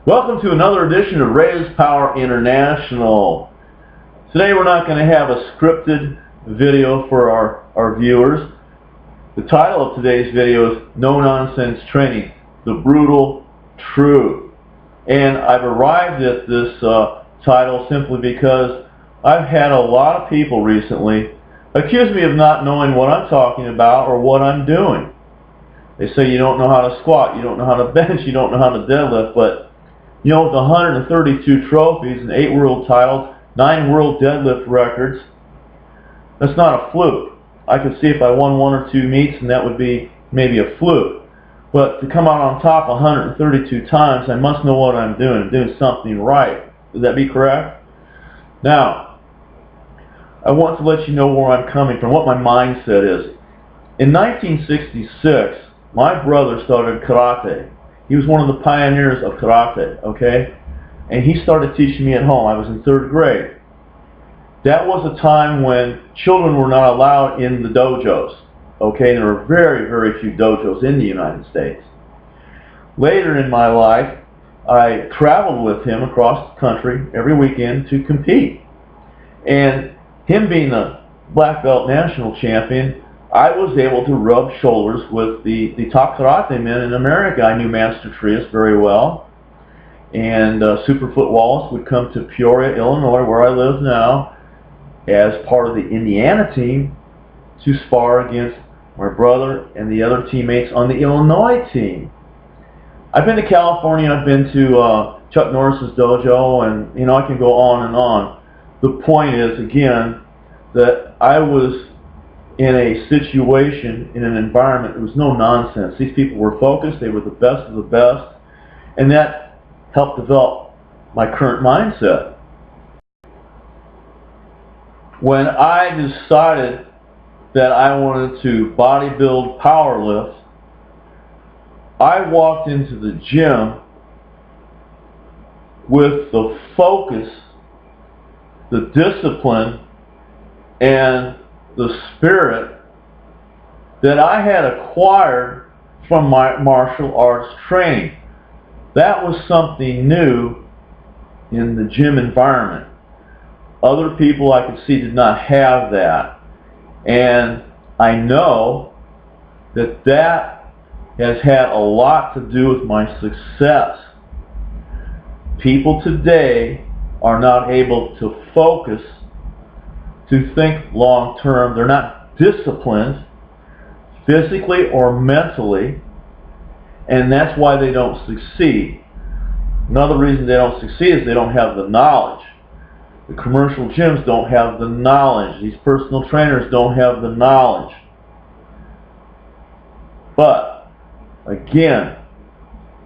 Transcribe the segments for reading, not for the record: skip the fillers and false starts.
Welcome to another edition of Raya's Power International. Today we're not going to have a scripted video for our viewers. The title of today's video is No Nonsense Training, the Brutal Truth. And I've arrived at this title simply because I've had a lot of people recently accuse me of not knowing what I'm talking about or what I'm doing. They say you don't know how to squat, you don't know how to bench, you don't know how to deadlift, but you know, with 132 trophies and 8 world titles, 9 world deadlift records, that's not a fluke. I could see if I won 1 or 2 meets and that would be maybe a fluke. But to come out on top 132 times, I must know what I'm doing. I'm doing something right. Would that be correct? Now, I want to let you know where I'm coming from, what my mindset is. In 1966, my brother started karate. He was one of the pioneers of karate, okay? And he started teaching me at home. I was in 3rd grade. That was a time when children were not allowed in the dojos, okay? There were very, very few dojos in the United States. Later in my life, I traveled with him across the country every weekend to compete. And him being a black belt national champion, I was able to rub shoulders with the top karate men in America. I knew Master Trias very well, and Superfoot Wallace would come to Peoria, Illinois, where I live now, as part of the Indiana team to spar against my brother and the other teammates on the Illinois team. I've been to California, I've been to Chuck Norris's dojo, and you know, I can go on and on. The point is, again, that I was in a situation, in an environment, there was no nonsense. These people were focused, they were the best of the best, and that helped develop my current mindset. When I decided that I wanted to bodybuild, powerlift, I walked into the gym with the focus, the discipline, and the spirit that I had acquired from my martial arts training. That was something new in the gym environment. Other people I could see did not have that. And I know that that has had a lot to do with my success. People today are not able to focus, to think long term. They're not disciplined physically or mentally, and that's why they don't succeed. Another reason they don't succeed is they don't have the knowledge. The commercial gyms don't have the knowledge. These personal trainers don't have the knowledge. But again,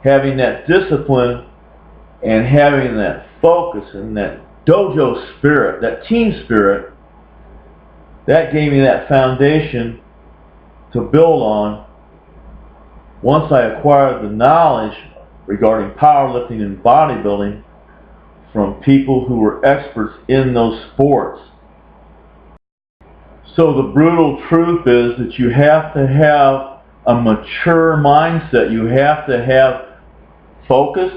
having that discipline and having that focus and that dojo spirit, that team spirit, that gave me that foundation to build on once I acquired the knowledge regarding powerlifting and bodybuilding from people who were experts in those sports. So the brutal truth is that you have to have a mature mindset. You have to have focus.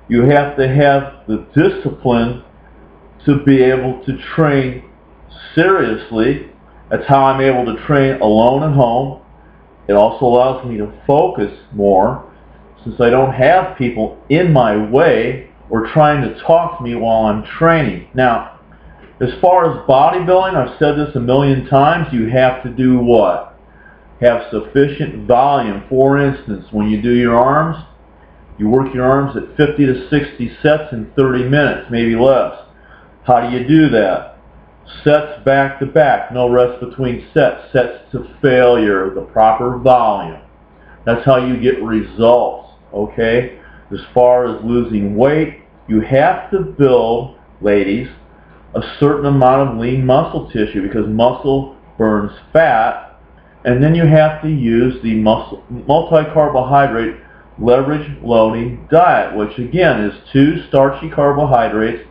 You have to have the discipline to be able to train seriously. That's how I'm able to train alone at home. It also allows me to focus more since I don't have people in my way or trying to talk to me while I'm training. Now, as far as bodybuilding, I've said this a million times, you have to do what? Have sufficient volume. For instance, when you do your arms, you work your arms at 50 to 60 sets in 30 minutes, maybe less. How do you do that? Sets back to back, no rest between sets, sets to failure, the proper volume. That's how you get results, okay? As far as losing weight, you have to build, ladies, a certain amount of lean muscle tissue because muscle burns fat, and then you have to use the multi-carbohydrate leverage loading diet, which again is 2 starchy carbohydrates,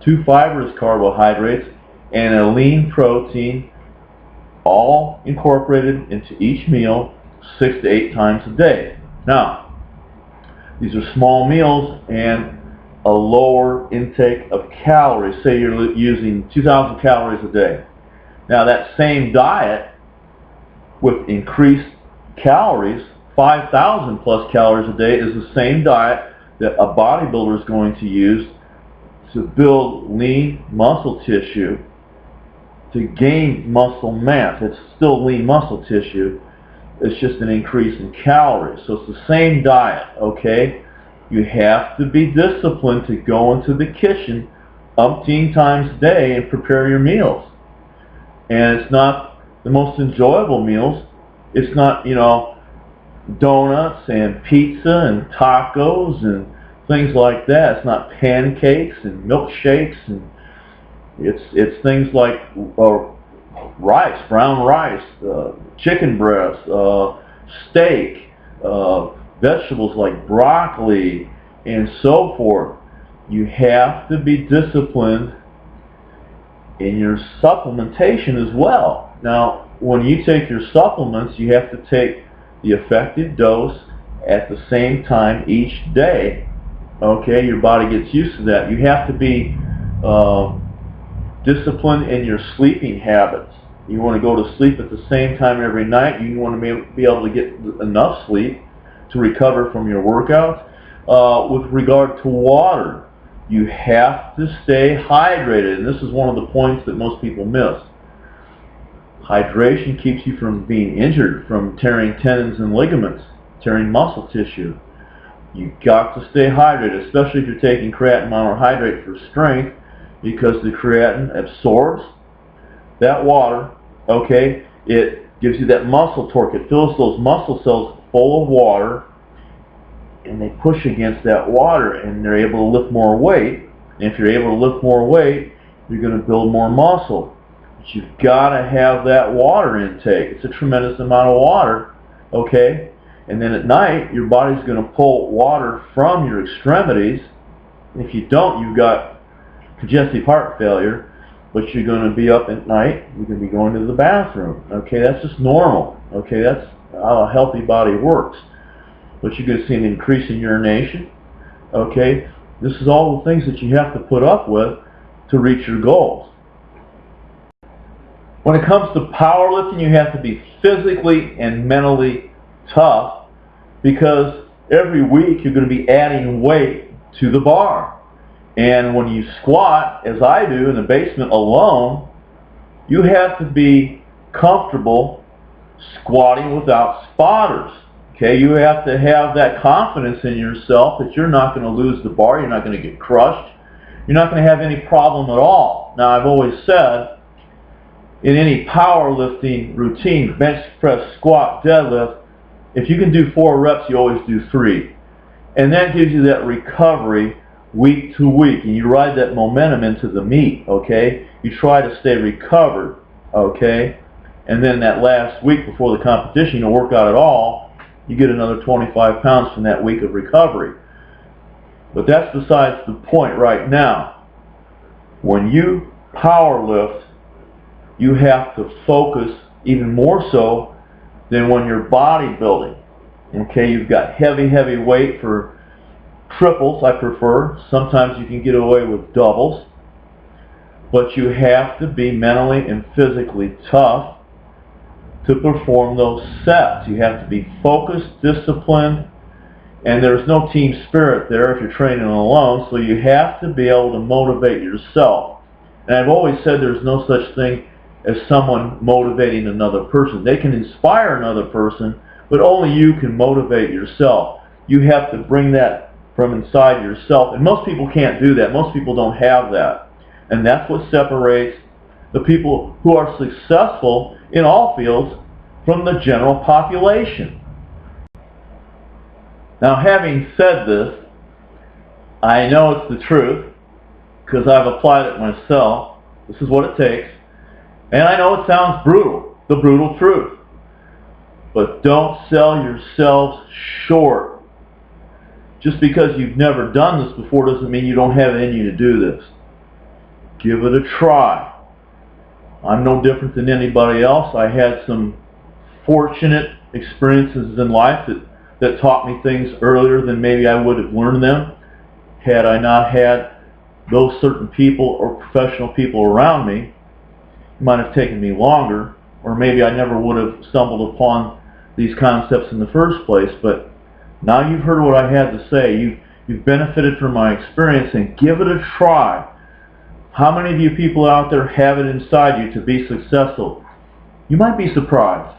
2 fibrous carbohydrates, and a lean protein, all incorporated into each meal 6 to 8 times a day. Now, These are small meals and a lower intake of calories. Say you're using 2,000 calories a day. Now that same diet with increased calories, 5,000 plus calories a day, is the same diet that a bodybuilder is going to use to build lean muscle tissue, to gain muscle mass. It's still lean muscle tissue. It's just an increase in calories. So it's the same diet, okay? You have to be disciplined to go into the kitchen umpteen times a day and prepare your meals. And it's not the most enjoyable meals. It's not, you know, donuts and pizza and tacos and things like that. It's not pancakes and milkshakes, and it's things like rice, brown rice, chicken breast, steak, vegetables like broccoli, and so forth. You have to be disciplined in your supplementation as well. Now, when you take your supplements, you have to take the effective dose at the same time each day. Okay, your body gets used to that. You have to be disciplined in your sleeping habits. You want to go to sleep at the same time every night. You want to be able to get enough sleep to recover from your workouts. With regard to water, you have to stay hydrated, and this is one of the points that most people miss. Hydration keeps you from being injured, from tearing tendons and ligaments, tearing muscle tissue. You've got to stay hydrated, especially if you're taking creatine monohydrate for strength, because the creatine absorbs that water, okay? It gives you that muscle torque. It fills those muscle cells full of water, and they push against that water, and they're able to lift more weight. And if you're able to lift more weight, you're going to build more muscle. But you've got to have that water intake. It's a tremendous amount of water, okay? And then at night, your body's going to pull water from your extremities. And if you don't, you've got congestive heart failure, but you're going to be up at night, you're going to be going to the bathroom. Okay, that's just normal. Okay, that's how a healthy body works. But you're going to see an increase in urination. Okay, this is all the things that you have to put up with to reach your goals. When it comes to powerlifting, you have to be physically and mentally tough, because every week you're going to be adding weight to the bar. And when you squat, as I do in the basement alone, you have to be comfortable squatting without spotters. Okay, you have to have that confidence in yourself that you're not going to lose the bar, you're not going to get crushed, you're not going to have any problem at all. Now, I've always said, in any powerlifting routine, bench press, squat, deadlift, if you can do 4 reps, you always do 3. And that gives you that recovery week to week, and you ride that momentum into the meet, okay? You try to stay recovered, okay? And then that last week before the competition, you don't work out at all, you get another 25 pounds from that week of recovery. But that's besides the point right now. When you power lift, you have to focus even more so than when you're bodybuilding. Okay, you've got heavy weight for triples, I prefer. Sometimes you can get away with doubles. But you have to be mentally and physically tough to perform those sets. You have to be focused, disciplined, and there's no team spirit there if you're training alone, so you have to be able to motivate yourself. And I've always said there's no such thing as someone motivating another person. They can inspire another person, but only you can motivate yourself. You have to bring that from inside yourself, and most people can't do that. Most people don't have that. And that's what separates the people who are successful in all fields from the general population. Now, having said this, I know it's the truth because I've applied it myself. This is what it takes. And I know it sounds brutal, the brutal truth. But don't sell yourselves short. Just because you've never done this before doesn't mean you don't have it in you to do this. Give it a try. I'm no different than anybody else. I had some fortunate experiences in life that that taught me things earlier than maybe I would have learned them had I not had those certain people or professional people around me. It might have taken me longer, or maybe I never would have stumbled upon these concepts in the first place. But now you've heard what I had to say. You've benefited from my experience, and give it a try. How many of you people out there have it inside you to be successful? You might be surprised.